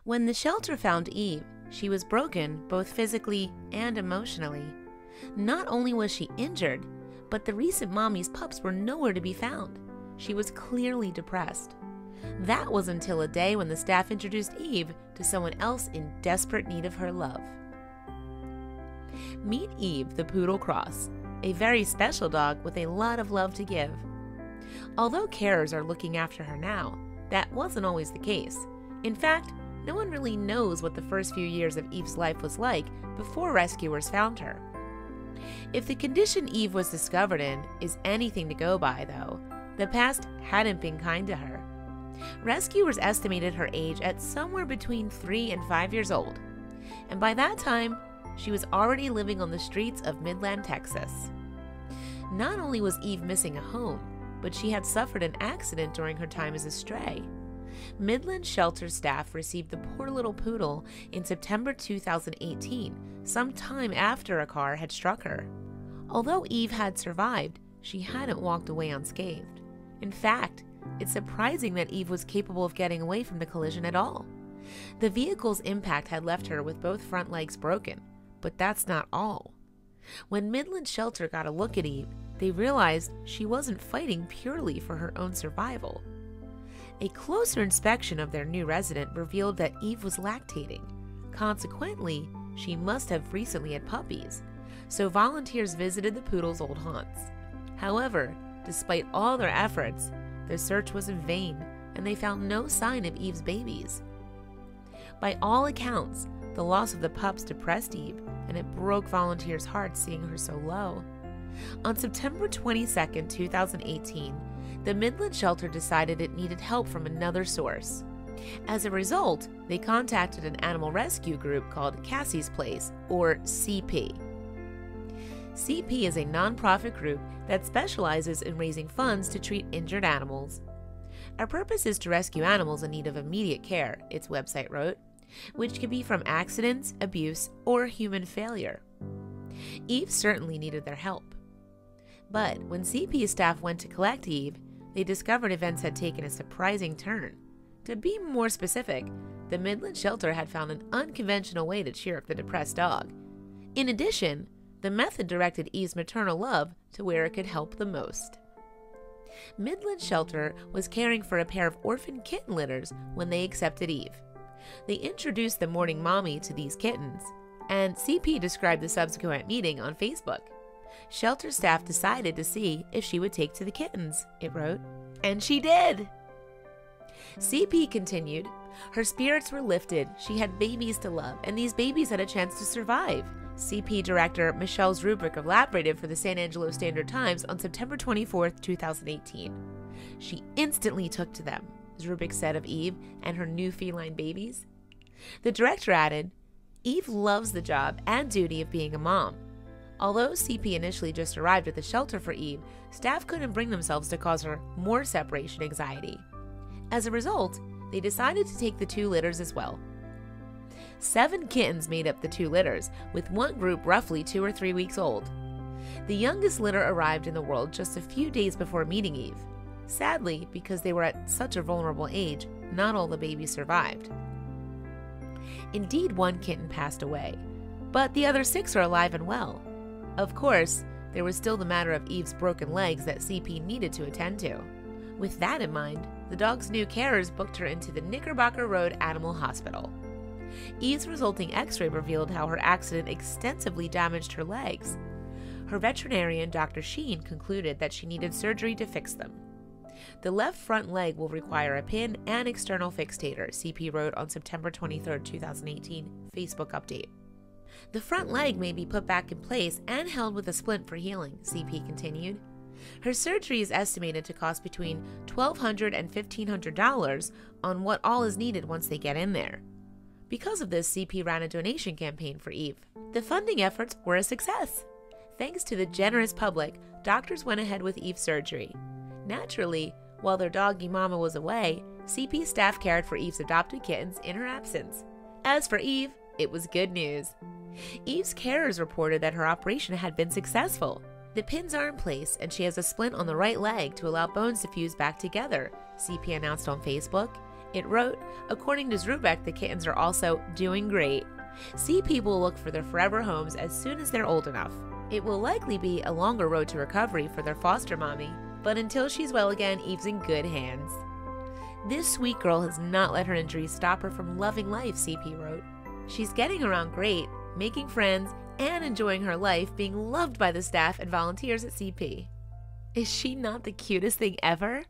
When the shelter found Eve, she was broken both physically and emotionally. Not only was she injured, but the recent mommy's pups were nowhere to be found. She was clearly depressed. That was until a day when the staff introduced Eve to someone else in desperate need of her love. Meet Eve the Poodle Cross, a very special dog with a lot of love to give. Although carers are looking after her now, that wasn't always the case. In fact, no one really knows what the first few years of Eve's life was like before rescuers found her. If the condition Eve was discovered in is anything to go by, though, the past hadn't been kind to her. Rescuers estimated her age at somewhere between 3 and 5 years old, and by that time, she was already living on the streets of Midland, Texas. Not only was Eve missing a home, but she had suffered an accident during her time as a stray. Midland shelter staff received the poor little poodle in September 2018, some time after a car had struck her. Although Eve had survived, she hadn't walked away unscathed. In fact, it's surprising that Eve was capable of getting away from the collision at all. The vehicle's impact had left her with both front legs broken, but that's not all. When Midland Shelter got a look at Eve, they realized she wasn't fighting purely for her own survival. A closer inspection of their new resident revealed that Eve was lactating. Consequently, she must have recently had puppies, so volunteers visited the poodle's old haunts. However, despite all their efforts, their search was in vain, and they found no sign of Eve's babies. By all accounts, the loss of the pups depressed Eve, and it broke volunteers' hearts seeing her so low. On September 22, 2018, the Midland shelter decided it needed help from another source. As a result, they contacted an animal rescue group called Cassie's Place, or CP. CP is a nonprofit group that specializes in raising funds to treat injured animals. Our purpose is to rescue animals in need of immediate care, its website wrote, which can be from accidents, abuse, or human failure. Eve certainly needed their help. But when CP staff went to collect Eve, they discovered events had taken a surprising turn. To be more specific, the Midland shelter had found an unconventional way to cheer up the depressed dog. In addition, the method directed Eve's maternal love to where it could help the most. Midland shelter was caring for a pair of orphan kitten litters when they accepted Eve. They introduced the mourning mommy to these kittens, and CP described the subsequent meeting on Facebook. Shelter staff decided to see if she would take to the kittens, it wrote, and she did! CP continued, her spirits were lifted, she had babies to love, and these babies had a chance to survive. CP director Michelle Zrubrick elaborated for the San Angelo Standard-Times on September 24, 2018. She instantly took to them, Zrubrick said of Eve and her new feline babies. The director added, Eve loves the job and duty of being a mom. Although CP initially just arrived at the shelter for Eve, staff couldn't bring themselves to cause her more separation anxiety. As a result, they decided to take the 2 litters as well. 7 kittens made up the 2 litters, with one group roughly 2 or 3 weeks old. The youngest litter arrived in the world just a few days before meeting Eve. Sadly, because they were at such a vulnerable age, not all the babies survived. Indeed, one kitten passed away, but the other 6 are alive and well. Of course, there was still the matter of Eve's broken legs that CP needed to attend to. With that in mind, the dog's new carers booked her into the Knickerbocker Road Animal Hospital. Eve's resulting x-ray revealed how her accident extensively damaged her legs. Her veterinarian, Dr. Sheen, concluded that she needed surgery to fix them. The left front leg will require a pin and external fixator, CP wrote on September 23, 2018, Facebook update. The front leg may be put back in place and held with a splint for healing, CP continued. Her surgery is estimated to cost between $1,200 and $1,500 on what all is needed once they get in there. Because of this, CP ran a donation campaign for Eve. The funding efforts were a success. Thanks to the generous public, doctors went ahead with Eve's surgery. Naturally, while their doggy mama was away, CP staff cared for Eve's adopted kittens in her absence. As for Eve, it was good news. Eve's carers reported that her operation had been successful. The pins are in place and she has a splint on the right leg to allow bones to fuse back together, CP announced on Facebook. It wrote, according to Zrubeck, the kittens are also doing great. CP will look for their forever homes as soon as they're old enough. It will likely be a longer road to recovery for their foster mommy, but until she's well again, Eve's in good hands. This sweet girl has not let her injuries stop her from loving life, CP wrote. She's getting around great, making friends, and enjoying her life being loved by the staff and volunteers at CP. Is she not the cutest thing ever?